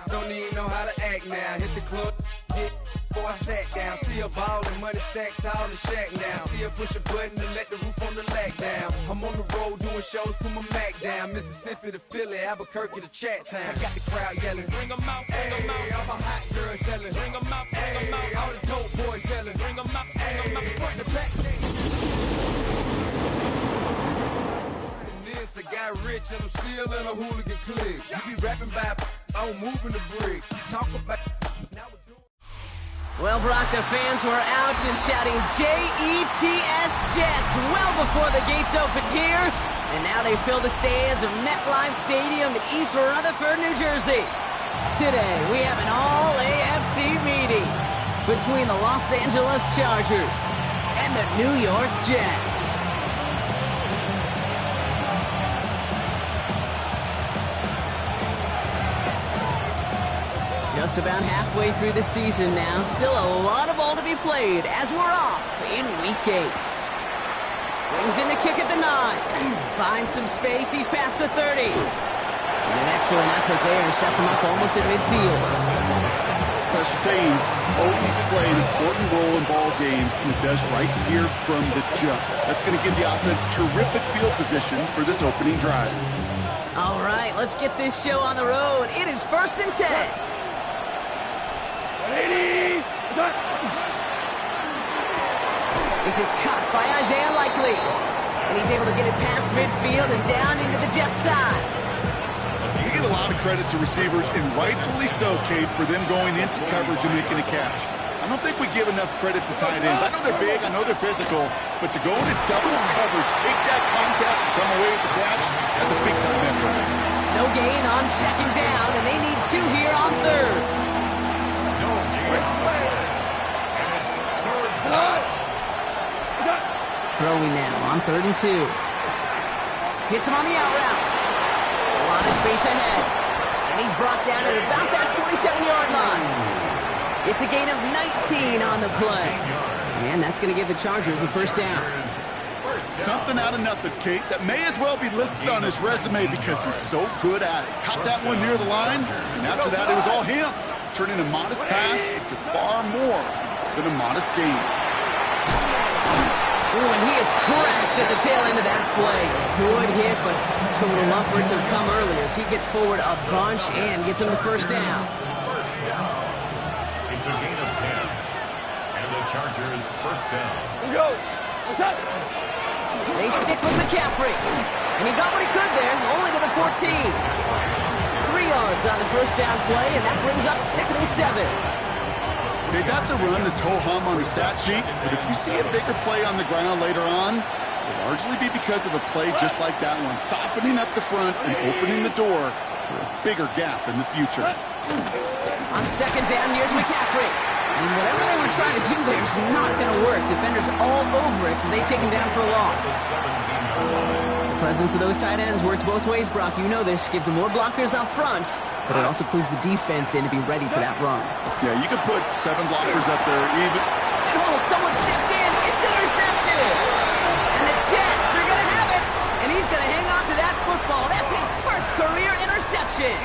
Don't even know how to act now. Hit the club, get before I sat down. Still ballin', money stacked tall and shack now. Still push a button to let the roof on the lag down. I'm on the road doing shows, put my Mac down. Mississippi to Philly, Albuquerque to Chat Town. I got the crowd yelling, bring 'em out, bring 'em out. All my hot girls yelling, bring 'em out, bring 'em out. All the dope boys yelling, bring 'em out, bring 'em out. Front to back. I got rich and I'm still in a hooligan clique. You be rapping by I'm moving the brick. Talk about Well, Brock, the fans were out and shouting J-E-T-S Jets well before the gates opened here. And now they fill the stands of MetLife Stadium in East Rutherford, New Jersey. Today, we have an all-AFC meeting between the Los Angeles Chargers and the New York Jets. Just about halfway through the season now. Still a lot of ball to be played as we're off in Week 8. Brings in the kick at the 9. Finds some space. He's past the 30. And an excellent effort there. Sets him up almost at midfield. Special teams always play an important role in ball games, and it does right here from the jump. That's going to give the offense terrific field position for this opening drive. All right, let's get this show on the road. It is 1st and 10. This is caught by Isaiah Likely. And he's able to get it past midfield and down into the Jets side. You get a lot of credit to receivers, and rightfully so, Kate, for them going into coverage and making a catch. I don't think we give enough credit to tight ends. I know they're big, I know they're physical, but to go into double coverage, take that contact and come away with the catch, that's a big-time effort. No gain on 2nd down, and they need 2 here on 3rd. Throwing now on 3rd and 2. Hits him on the out route. A lot of space ahead. And he's brought down at about that 27-yard line. It's a gain of 19 on the play. And that's going to give the Chargers a 1st down. Something out of nothing, Kate, that may as well be listed on his resume because he's so good at it. Caught that one near the line, and after that it was all him. Turning a modest pass to far more than a modest gain. Ooh, and he is cracked at the tail end of that play. Good hit, but so would love for it to have come earlier as he gets forward a bunch and gets him the 1st down. It's a gain of 10. And the Chargers 1st down. Here we go. What's up? They stick with McCaffrey. And he got what he could there, only to the 14. 3 yards on the 1st down play, and that brings up 2nd and 7. Okay, that's a run that's ho-hum on the stat sheet, but if you see a bigger play on the ground later on, it'll largely be because of a play just like that one, softening up the front and opening the door for a bigger gap in the future. On 2nd down, here's McCaffrey. And whatever they were trying to do there is not going to work. Defenders all over it, so they take him down for a loss. The presence of those tight ends works both ways, Brock. You know this. Gives them more blockers up front, but it also clues the defense in to be ready for that run. Yeah, you could put 7 blockers up there even. And someone stepped in. It's intercepted. And the Jets are going to have it. And he's going to hang on to that football. That's his 1st career interception.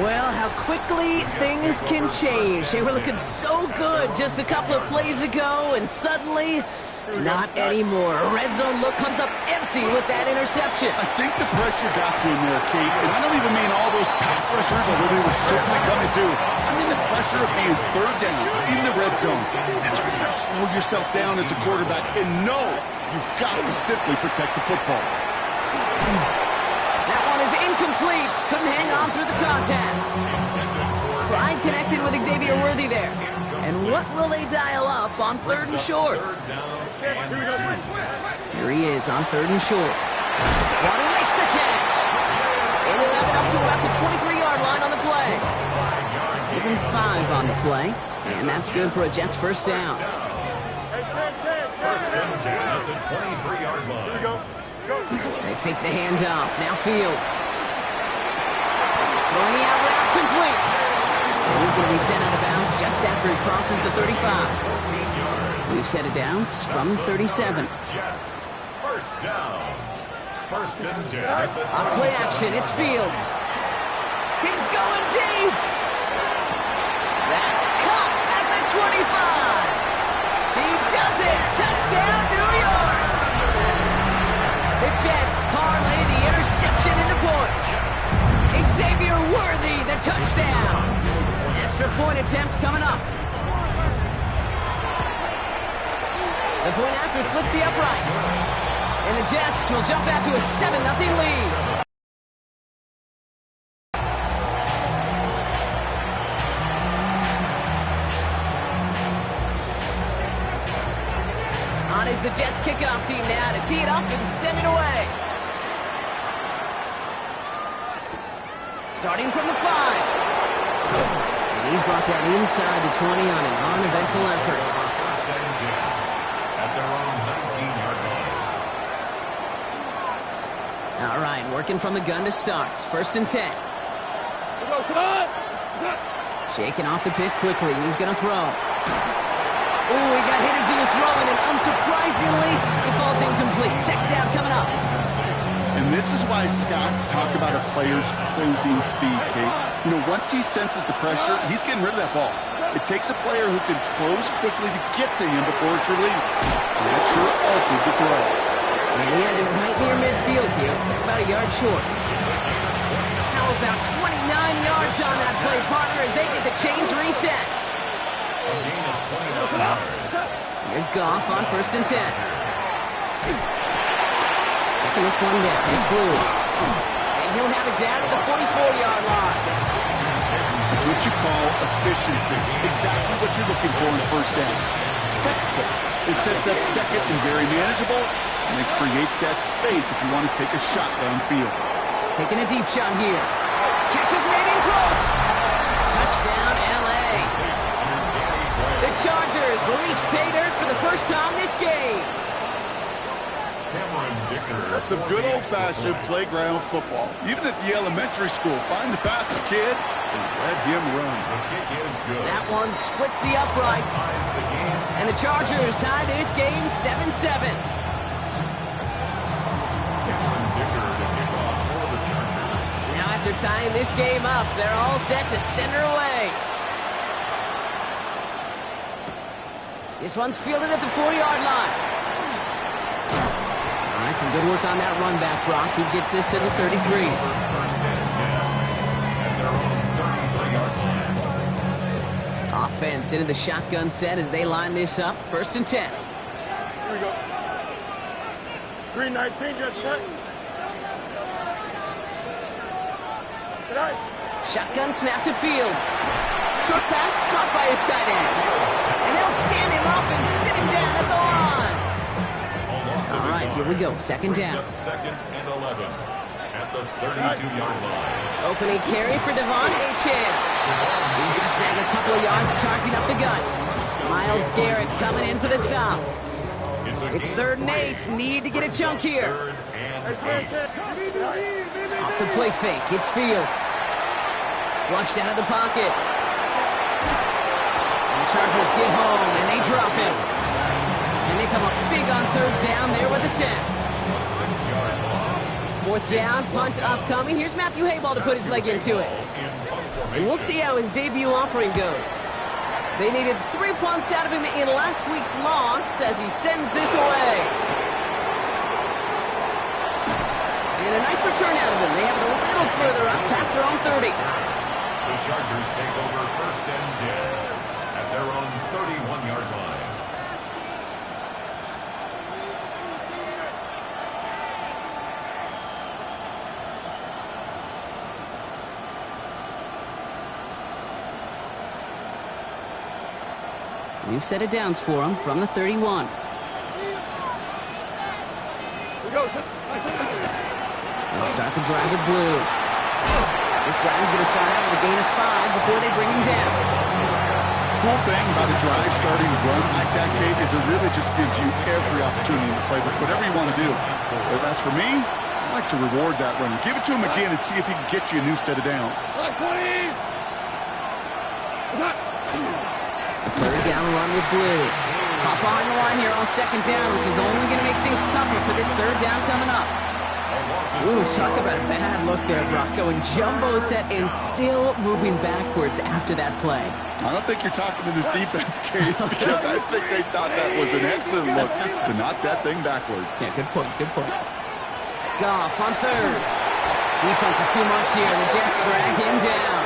Well, how quickly things can change. They were looking so good just a couple of plays ago, and suddenly, not anymore. A red zone look comes up empty with that interception. I think the pressure got to him there, Kate, and I don't even mean all those pass rushers, although they were certainly coming to. I mean the pressure of being 3rd down in the red zone. That's where you got to slow yourself down as a quarterback and know you've got to simply protect the football. That one is incomplete. Couldn't hang on through the contact. Pride connected with Xavier Worthy there. And what will they dial up on 3rd and short? Here he is on 3rd and short. Water makes the catch. And he'll have it up to about the 23-yard line on the play. Give him 5 on the play. And that's good for a Jets 1st down. 1st and 10 at the 23-yard line. Here we go. They fake the handoff. Now Fields. Throwing the out route complete. He's going to be sent out of bounds just after he crosses the 35. We've set it down from 37. Jets 1st down. 1st and 10. Off play action. It's Fields. He's going deep. That's caught at the 25. He does it. Touchdown, New York. The Jets parlay the interception into points. Xavier Worthy, the touchdown. Extra point attempt coming up. The point after splits the uprights. And the Jets will jump out to a 7-0 lead. On is the Jets kickoff team now to tee it up and send it away. Starting from the 5. And he's brought down inside the 20 on an uneventful effort. First and 10 at their own 19-yard line. All right, working from the gun to start. First and 10. Shaking off the pick quickly. He's going to throw. Ooh, he got hit as he was throwing, and unsurprisingly, it falls incomplete. Second down coming up. And this is why Scott's talk about a player's closing speed, Kate. You know, once he senses the pressure, he's getting rid of that ball. It takes a player who can close quickly to get to him before it's released. And that sure altered the throw. And he has it right near midfield here. It's like about a yard short. How about 29 yards on that play, partner, as they get the chains reset. A gain of 29 yards. Here's Goff on first and 10. Taking this one down. It's Blue. And he'll have it down to the 44-yard line. It's what you call efficiency. Exactly what you're looking for in first down. Textbook. It sets up second and very manageable, and it creates that space if you want to take a shot downfield. Taking a deep shot here. Catch is made in close. Touchdown, L.A. The Chargers reach pay dirt for the first time this game. Cameron Dicker. That's some good old-fashioned playground football. Even at the elementary school, find the fastest kid and let him run. The kick is good. That one splits the uprights. Ties the game. And the Chargers tie this game 7-7. Cameron Dicker to kick off for the Chargers. Now after tying this game up, they're all set to send her away. This one's fielded at the 4-yard line. All right, some good work on that run back, Brock. He gets this to the 33. First and 10 at their own 33-yard line. Offense into the shotgun set as they line this up. First and 10. Here we go. Green 19, just set. Shotgun snap to Fields. Short pass caught by his tight end. And they'll stand him up and sit him down at the line. All right, here we go. Second down. Brings up second and 11 at the 32-yard line. Opening carry for Devon Achane. He's going to snag a couple of yards charging up the gut. Miles Garrett coming in for the stop. It's 3rd and 8. Need to get a chunk here. 3rd and 8. Off the play fake. It's Fields. Flushed out of the pocket. And the Chargers get home, and they drop him. And they come up big on 3rd down there with the sack. 6-yard loss. 4th down, punt upcoming. Here's Matthew Hayball to put his leg into it. And we'll see how his debut offering goes. They needed 3 punts out of him in last week's loss as he sends this away. And a nice return out of him. They have it a little further up past their own 30. The Chargers take over first and 10 at their own 31-yard line. We've set it downs for him from the 31. They'll start the drive with Blue. This drive is going to start out with a gain of 5 before they bring him down. Cool thing about a drive starting run like that, Kate, is it really just gives you every opportunity to play with whatever you want to do. But as for me, I like to reward that run. Give it to him again and see if he can get you a new set of downs. Third down run with Blue. Hop on the line here on 2nd down, which is only going to make things tougher for this 3rd down coming up. A loss of Ooh, talk about a bad look there, Brock. Going jumbo set and still moving backwards after that play. I don't think you're talking to this defense, Kate, because I think they thought that was an excellent look to knock that thing backwards. Yeah, good point, good point. Goff on third. Defense is too much here. The Jets drag him down.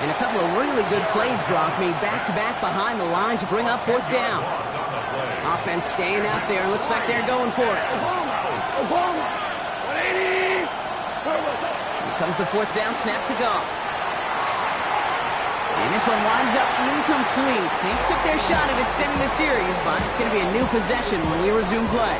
And a couple of really good plays, Brock, made back-to-back behind the line to bring up fourth down. Offense staying out there. Looks like they're going for it. Here comes the fourth down snap to Goff. And this one winds up incomplete. They took their shot at extending the series, but it's going to be a new possession when we resume play.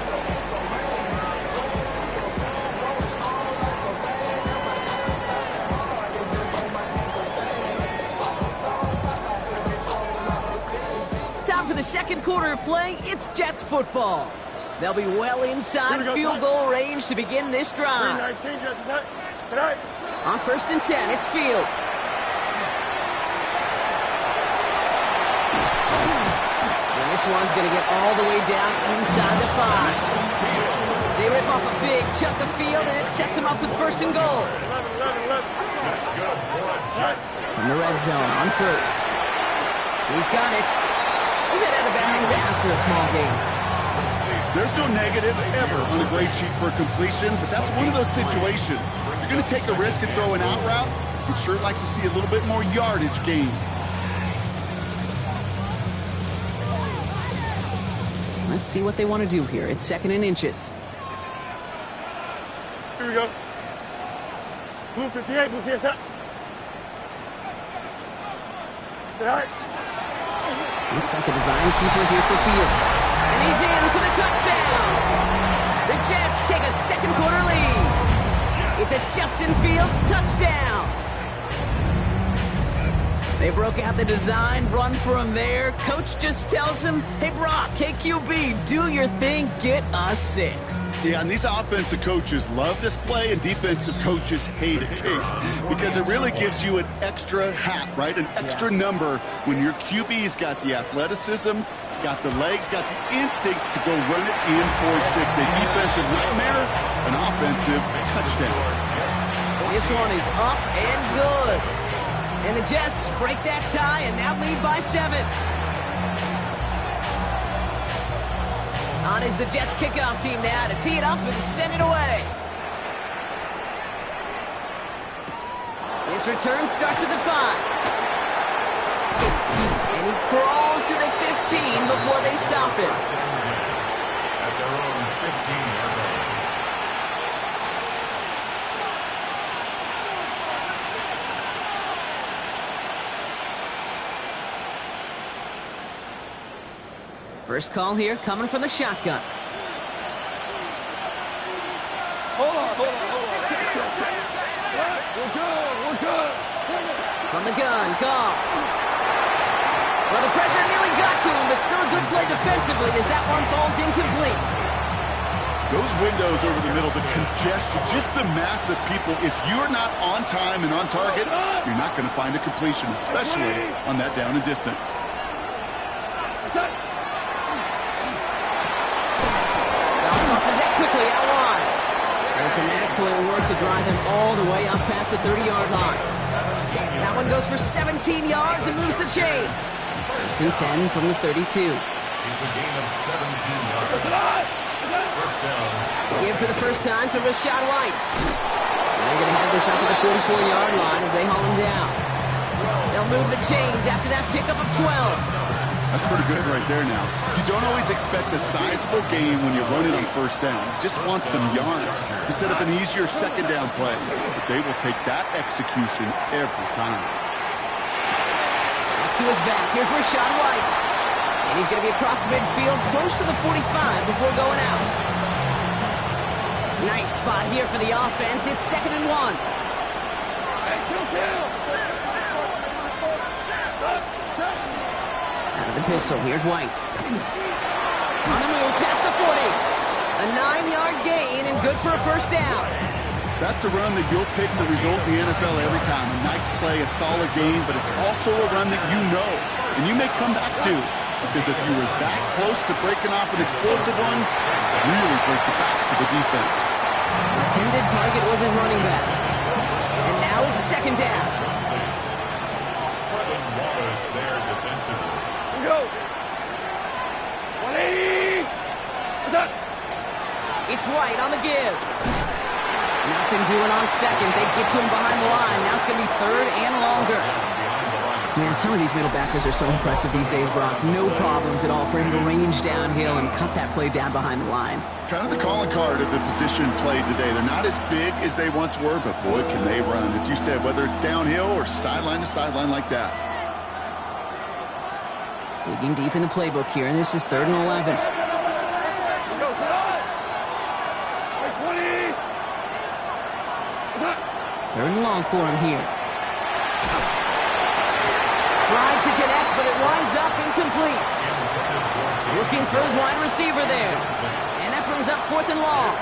Time for the second quarter of play. It's Jets football. They'll be well inside field goal range to begin this drive. On 1st and 10, it's Fields. And this one's going to get all the way down inside the 5. They rip off a big chunk of field, and it sets them up with 1st and goal. That's good for the Jets. From the red zone on 1st. He's got it. We'll get out of bounds after a small gain. There's no negatives ever on a grade sheet for a completion, but that's one of those situations. If you're going to take a risk and throw an out route, you'd sure like to see a little bit more yardage gained. Let's see what they want to do here. It's 2nd and inches. Here we go. Blue 58, blue 58. Sit out. Looks like a design keeper here for Fields. And he's in for the touchdown. The Jets take a second quarter lead. It's a Justin Fields touchdown. They broke out the design run for him there. Coach just tells him, hey, Brock, hey, QB, do your thing, get us 6. Yeah, and these offensive coaches love this play, and defensive coaches hate it, Kate, because it really gives you an extra hat, right? An extra number when your QB's got the athleticism, got the legs, got the instincts to go run it in for 6. A defensive nightmare, an offensive touchdown. This one is up and good. And the Jets break that tie and now lead by 7. On is the Jets kickoff team now to tee it up and send it away. This return starts at the 5. And he crawls to the 15 before they stop it. At their own 15-yard line. First call here coming from the shotgun. Hold on. We're good. From the gun, Goff. Well, the pressure nearly got to him, but still a good play defensively as that one falls incomplete. Those windows over the middle, the congestion, just the mass of people, if you're not on time and on target, you're not going to find a completion, especially on that down and distance. Tosses that quickly out wide. And it's an excellent work to drive them all the way up past the 30-yard line. That one goes for 17 yards and moves the chains. 1st and 10 from the 32. It's a gain of 17 yards. First down. Give for the first time to Rachaad White. And they're going to have this up at the 44-yard line as they haul him down. They'll move the chains after that pickup of 12. That's pretty good right there now. You don't always expect a sizable gain when you run it on first down. You just want some yards to set up an easier second down play. But they will take that execution every time. Back to his back. Here's Rachaad White. And he's going to be across midfield close to the 45 before going out. Nice spot here for the offense. It's 2nd and 1. Out of the pistol, here's White. On the move, past the 40. A 9-yard gain and good for a first down. That's a run that you'll take the result in the NFL every time. A nice play, a solid gain, but it's also a run that you know and you may come back to, because if you were that close to breaking off an explosive one, really break the backs of the defense. intended target was his running back. And now it's second down. Trevin Wallace there defensively. Here we go. 180. What's up? It's White on the give. Nothing doing on second. They get to him behind the line. Now it's going to be third and longer. Man, some of these middle backers are so impressive these days, Brock. No problems at all for him to range downhill and cut that play down behind the line. Kind of the calling card of the position played today. They're not as big as they once were, but boy, can they run. As you said, whether it's downhill or sideline to sideline like that. Digging deep in the playbook here, and this is 3rd and 11. Go, come on. 20. What's up? 3rd and long for him here. Tried to connect, but it winds up incomplete. Looking for his wide receiver there. And that brings up 4th and long.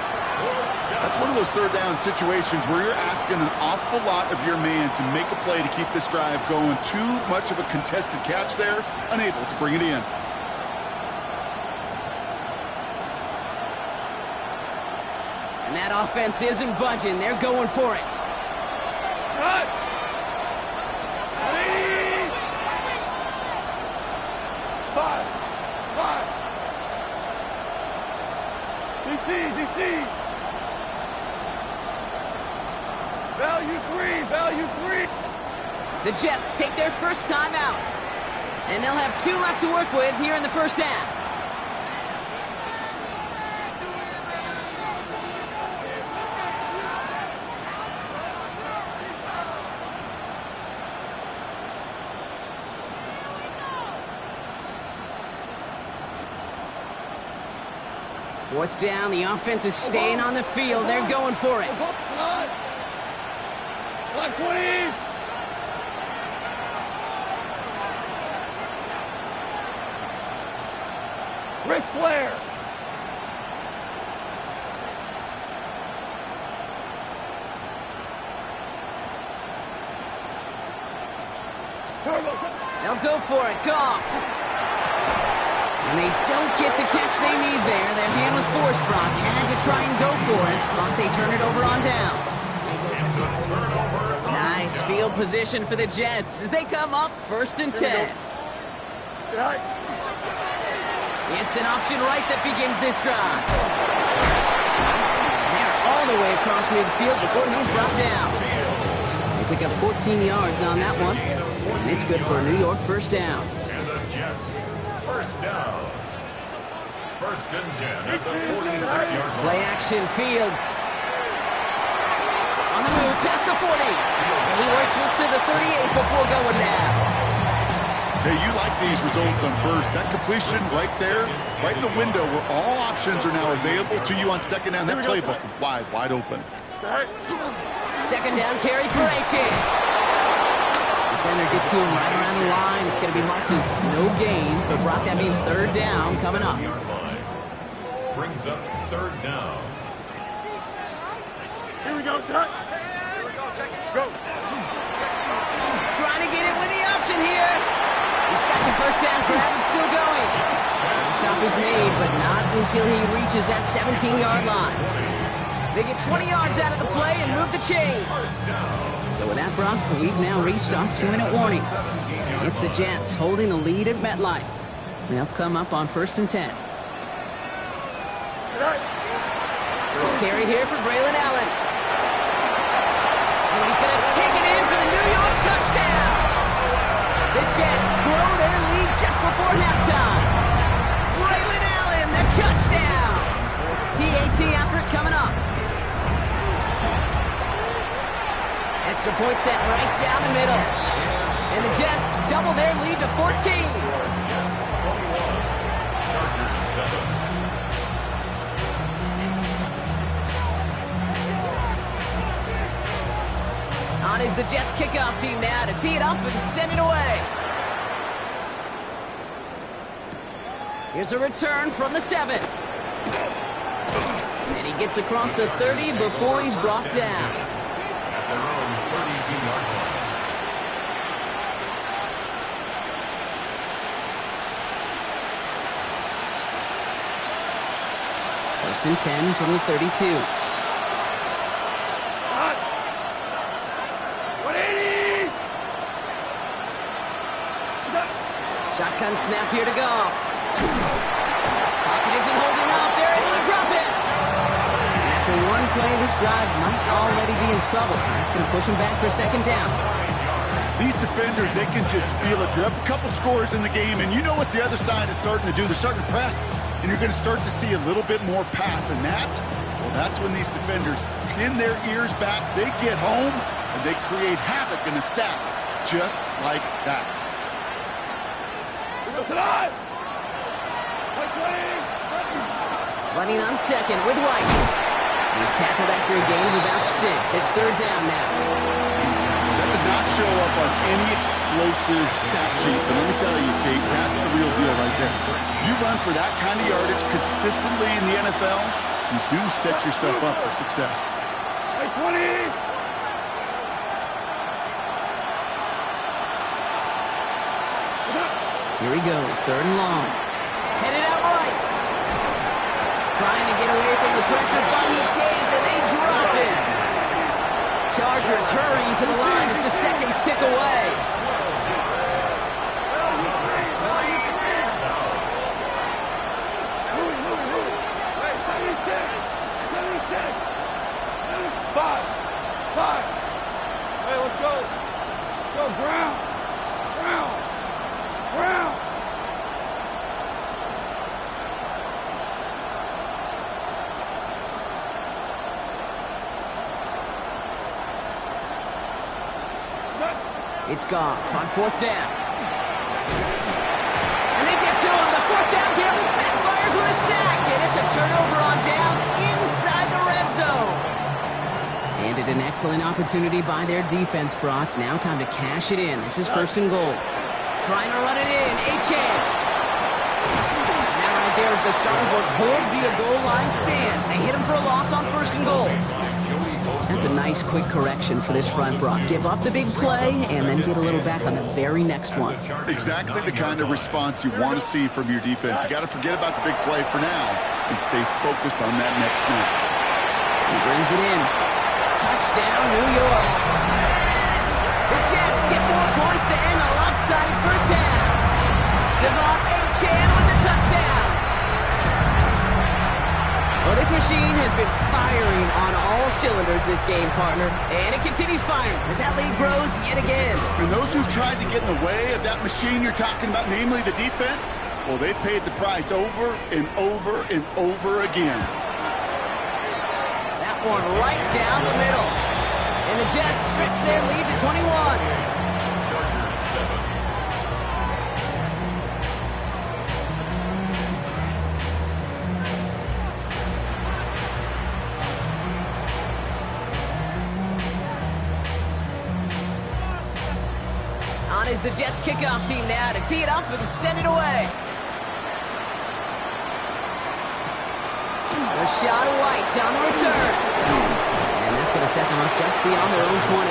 That's one of those third down situations where you're asking an awful lot of your man to make a play to keep this drive going. Too much of a contested catch there, unable to bring it in. And that offense isn't budging. They're going for it. Cut. 180. 5. DC. Value 3. The Jets take their first time out. And they'll have 2 left to work with here in the first half. Fourth down, the offense is staying on the field. They're going for it. 120. Ric Flair. They'll go for it. Goff. And they don't get the catch they need there. Their hand was forced, Brock. Had to try and go for it, but they turn it over on downs. Nice field position for the Jets as they come up 1st and 10. It's an option right that begins this drive. They're all the way across midfield before he's brought down. They pick up 14 yards on that one, and it's good for a New York first down. And the Jets, first down. 1st and 10 at the 46-yard line. Play action, Fields. On the move, past the 40. And he works this to the 38 before going down. Hey, you like these results on first. That completion right there, right in the window where all options are now available to you on second down. That playbook wide open. Second down carry for Achane. Defender gets to him right around the line. It's going to be marked as no gain. So, Brock, that means 3rd down coming up. Brings up 3rd down. Here we go, son. Go. Trying to get it with the option here. He's got the first down grab and still going. The stop is made, but not until he reaches that 17-yard line. They get 20 yards out of the play and move the chains. So with that, Brock, we've now reached our 2-minute warning. It's the Jets holding the lead at MetLife. They'll come up on 1st and 10. First carry here for Braylon Allen. And he's going to take it in for the New York touchdown. The Jets grow their lead just before halftime. Braylon Allen, the touchdown. PAT effort coming up. Extra point set right down the middle. And the Jets double their lead to 14. Jets 21, Chargers 7. On is the Jets kickoff team now to tee it up and send it away. Here's a return from the 7. And he gets across the 30 before he's brought down. At their own 32-yard line. First and 10 from the 32. Shotgun snap here to Goff. Pocket isn't holding up. They're able to drop it. And after one play, this drive might already be in trouble. That's going to push him back for second down. These defenders, they can just feel it. You're up a couple scores in the game, and you know what the other side is starting to do. They're starting to press, and you're going to start to see a little bit more pass. And that's when these defenders pin their ears back. They get home, and they create havoc in a sack just like that. Running on second with White. He's tackled after a gain of about 6. It's third down now. That does not show up on any explosive stat sheet. But let me tell you, Kate, that's the real deal right there. You run for that kind of yardage consistently in the NFL, you do set yourself up for success. Hey, 20! Here he goes, third and long. Headed out right. Trying to get away from the pressure, but he can't, and they drop it. Chargers hurrying to the line as the seconds tick away. Five. Hey, let's go. Go, ground. It's Goff on fourth down. And they get to him. The fourth down gamble backfires with a sack. And it's a turnover on downs inside the red zone. Handed an excellent opportunity by their defense, Brock. Now time to cash it in. This is first and goal. Trying to run it in. Achane. Now right there is the start of what could be a goal line stand. They hit him for a loss on first and goal. That's a nice quick correction for this front, Brock. Give up the big play and then get a little back on the very next one. Exactly the kind of response you want to see from your defense. You got to forget about the big play for now and stay focused on that next snap. He brings it in. Touchdown, New York. The Jets get 4 points to end a lopsided first half. Devon Achane with the touchdown. Well, this machine has been firing on all cylinders this game, partner. And it continues firing as that lead grows yet again. And those who've tried to get in the way of that machine you're talking about, namely the defense, well, they've paid the price over and over and over again. That one right down the middle. And the Jets stretch their lead to 21. Is the Jets kickoff team now to tee it up and send it away. Rachaad White on the return. And that's going to set them up just beyond their own 20.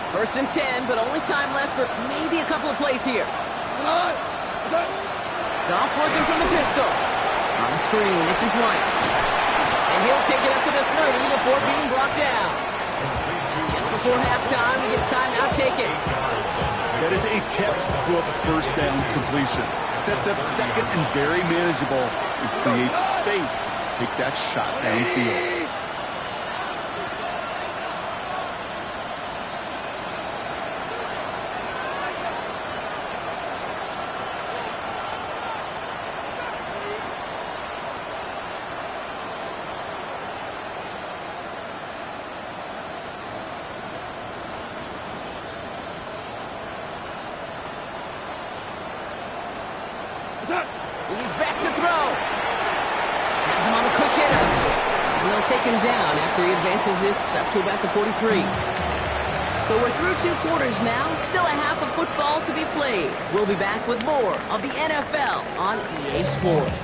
First and 10, but only time left for maybe a couple of plays here. Goff working from the pistol. On the screen, this is White. And he'll take it up to the 30 before being brought down. Just before halftime, we get a timeout taken. That is a textbook first down completion. Sets up second and very manageable and creates space to take that shot downfield. He's back to throw. Has him on the quick hitter. And they'll take him down after he advances this up to about the 43. So we're through 2 quarters now. Still a half of football to be played. We'll be back with more of the NFL on EA Sports.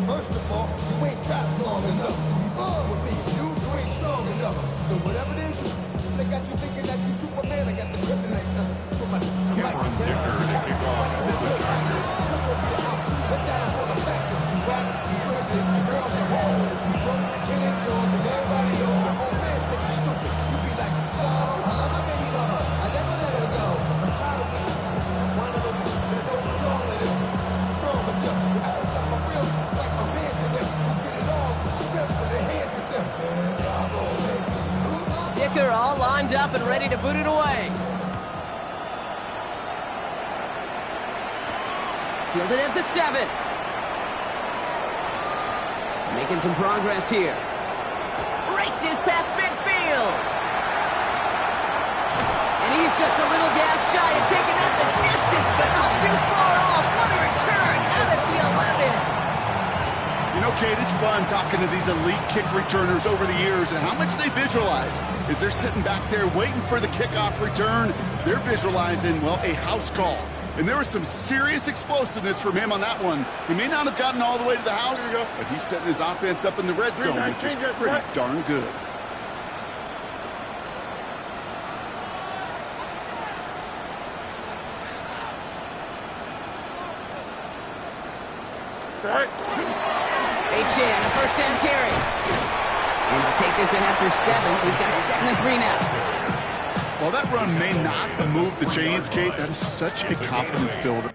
First of all, you ain't got long enough. You ain't strong enough. So whatever it is, they got you thinking that you Superman. I got the kicker all lined up and ready to boot it away. Fielded at the 7. Making some progress here. Races past midfield. And he's just a little gas shy of taking out the distance, but not too far off. What a return out at the 11. You know, Kate, it's fun talking to these elite kick returners over the years and how much they visualize. As they're sitting back there waiting for the kickoff return, they're visualizing, well, a house call. And there was some serious explosiveness from him on that one. He may not have gotten all the way to the house, but he's setting his offense up in the red zone, which is pretty darn good. Achane, a first down carry. And they'll take this ahead for 7. We've got 7 and 3 now. While that run may not move the chains, Kate, that is such a confidence builder.